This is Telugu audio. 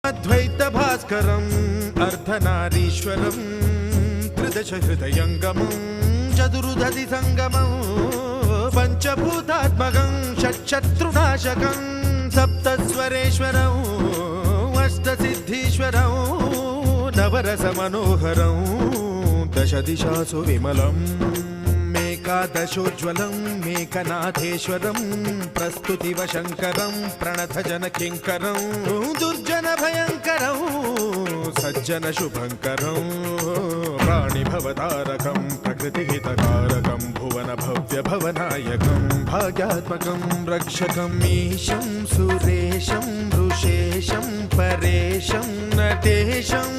అద్వైత భాస్కరం అర్ధనారీశ్వరం త్రిదశ హృదయంగమం చతురుదధి సంగమం పంచభూతాత్మకం షట్శత్రునాశకం సప్తస్వరేశ్వరం అష్టసిద్ధీశ్వరం నవరస మనోహరం దశ దిశాసు విమలం మేకాదశోజ్వలం మేకనాథేశ్వరం ప్రస్తుతివ శంకరం ప్రణత జన కింకరం దుర్జన భయంకరం సజ్జన శుభంకరం ప్రాణి భవతారకం ప్రకృతి హితకారకం భువన భవ్య భవనాయకం భాగ్యాత్మకం రక్షకం ఈశం సురేశం ఋషేశం పరేశం నటేశం